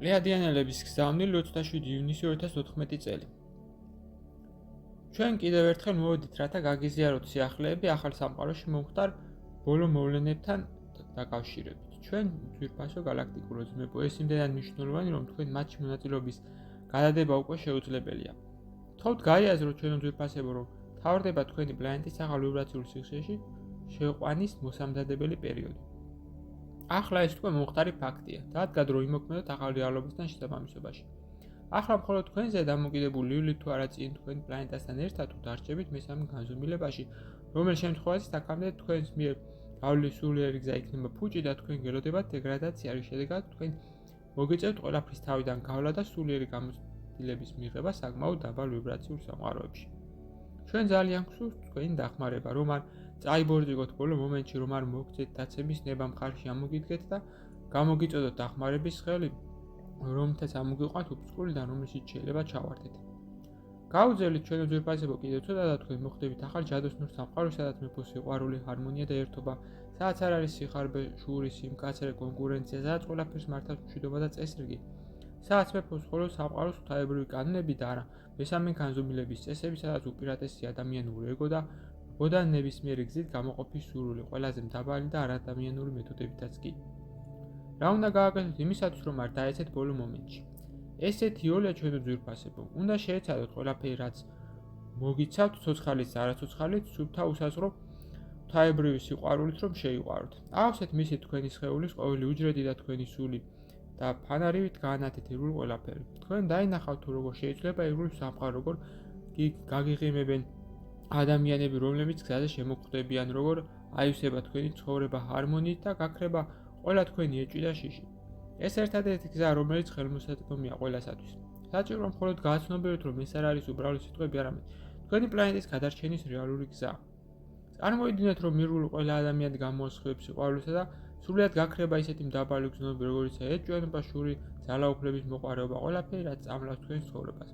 პლეადიანელების გზავნილი 27 ივნისი 2014 წელი. ჩვენ კიდევ ერთხელ მოვედით, რათა გაგიზიაროთ სიახლეები ახალ სამყაროში მომხდარ ბოლო მოვლენებთან დაკავშირებით. ჩვენ ძვირფასო გალაქტიკურ ოცნებო ეს იმდენად მნიშვნელოვანი, რომ თქვენ მათში მონაწილეობის გადადება უკვე შეუძლებელია. თხოვთ გაიაზროთ ჩვენო ძვირფასებო, რომ თავდება თქვენი პლანეტის ახალ ვიბრაციულ სიხშირეში შეყვანის მოსამზადებელი პერიოდი. ახლა ეს უკვე მომხდარი ფაქტია. დადგა დრო იმოქმედოთ ახალ რეალობასთან შესაბამისობაში. ახლა მხოლოდ თქვენზე დამოკიდებული ლივლით თუ არა წინ თქვენი პლანეტასთან ერთად დარჩებით მესამე განზომილებაში, რომელ შემთხვევაშიც აქამდე თქვენს მიერ გავლილი სულიერი გზა იქნება ფუჭი და თქვენ გელოდებათ დეგრადაცია, რის შედეგად თქვენ მოგეწევთ ყველაფრის თავიდან გავლა და სულიერი გამოცდილების მიღება საკმაოდ დაბალ ვიბრაციულ სამყაროებში. ჩვენ ძალიან გსურთ თქვენი დახმარება, რომ არ წაიბორძიგოთ ბოლო მომენტში, რომ არ მოგცეთ დაცემის ნება მხარში ამოგიდგეთ და გამოგიწოდოთ დახმარების ხელი, რომთაც ამოგიყვანთ უფსკული და რომელშიც შეიძლება ჩავარდეთ. გაუძელით ჩვენო ძვირფასებო კიდევ ცოტა და თქვენ მოხვდებით ახალ ჯადოსნურ სამყაროში, სადაც მეფობს სიყვარული, ჰარმონია და ერთობა, სადაც არ არის სიხარბე, შურისი, მკაცრე კონკურენცია, სადაც ყველაფერს მართავს მშვიდობა და წესრიგი, სადაც მეფობს მხოლოდ სამყაროს ღვთაებრივი კანონები და არა მესამე განზომილების წესები, სადაც უპირატესი ადამიანური ეგო და ოდან ნებისმიერი გზით გამოყოფის სურვილი, ყველაზე მდაბალი და არადამიანური მეთოდებითაც კი. რა უნდა გააკეთოთ იმისათვის, რომ არ დაეცეთ ბოლო მომენტში? ესეთი იოლია ჩვენო ძვირფასებო, უნდა შეეცადოთ ყველაფერი, რაც მოგიცავთ, ცოცხალიც და არაცოცხალიც, სუფთა უსაზღვრო ღვთაებრივი სიყვარულით, რომ შეიყვაროთ. ავსეთ მისით თქვენი სხეულის ყოველი უჯრედი და თქვენი სული და ფანარივით გაანათეთ ირგვლივ ყველაფერი. თქვენ დაინახავთ თუ როგორ შეიძლება ირგვლივ სამყარო, როგორ გაგიღიმებენ ადამიანები, რომლებიც გზაზე შემოხვდებიან, როგორ აივსება თქვენი ცხოვრება ჰარმონიით და გაქრება ყველა თქვენი ეჭვი და შიში. ეს ერთადერთი გზა, რომელიც ხელმისაწვდომია ყველასათვის. საჭიროა მხოლოდ გააცნობიეროთ, რომ ეს არ არის უბრალო სიტყვები, არამედ თქვენი პლანეტის გადარჩენის რეალური გზა. წარმოიდგინეთ, რომ ირგვლივ ყველა ადამიანი გამოასხივებს სიყვარულისა და სრულიად გაქრება ისეთი მდაბალი გზნობები, როგორიცაა ეჭვიანობა, შური, ძალაუფლების მოყვარეობა, ყველაფერი, რაც წამლავს თქვენს ცხოვრებას.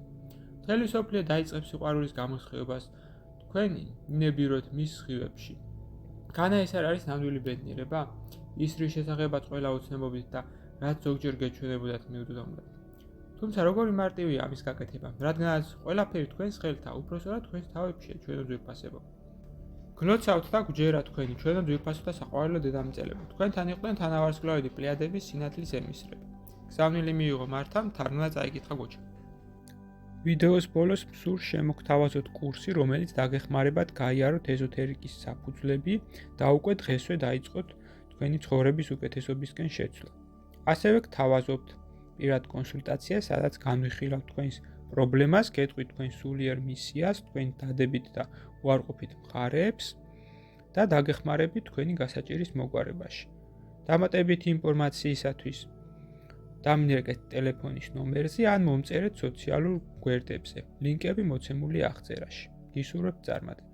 მთელი სოფლიო დაიწყებს სიყვარულის გამოსხივებას, თქვენ ინებიროთ მის სხივებში. განა ეს არ არის ნამდვილი ბედნიერება? ის რის შესახებაც ყველა ოცნებობით და რაც ზოგჯერ გეჩვენებოდათ მიუდგომლად. თუმცა როგორი მარტივია ამის გაკეთება, რადგანაც ყველაფერი თქვენს ხელთა, უпроსტად თქვენს თავებშია ჩვენო ძვირფასებო. გლოცავთ და გვჯერა თქვენი ჩვენო ძვირფასოთა საყვარელო დედამიწელებო. თქვენთან იყვნენ თანავარსკვლავედი პლეადების სინათლის ემისრები. გზავნილი მიიღო მართამ, თარგმნა წაიკითხა გოჩა. ვიდეოს ბოლოს მსურს შემოგთავაზოთ კურსი, რომელიც დაგეხმარებათ გაიაროთ ეზოთერიკის საფუძვლები და უკვე დღესვე დაიწყოთ თქვენი ცხოვრების უკეთესობისკენ შეცვლა. ასევე გთავაზობთ პირად კონსულტაციას, სადაც განვიხილავთ თქვენს პრობლემას, გეტყვით თქვენ სულიერ მისიას, თქვენ დადებით და უარყოფით მხარეებს და დაგეხმარებით თქვენი გასაჭირის მოგვარებაში. დამატებითი ინფორმაციისათვის დამინერგეთ ტელეფონის ნომერზე ან მომწერეთ სოციალურ გვერდებზე. ლინკები მოცემულია აღწერაში. გისურვებთ წარმატებას.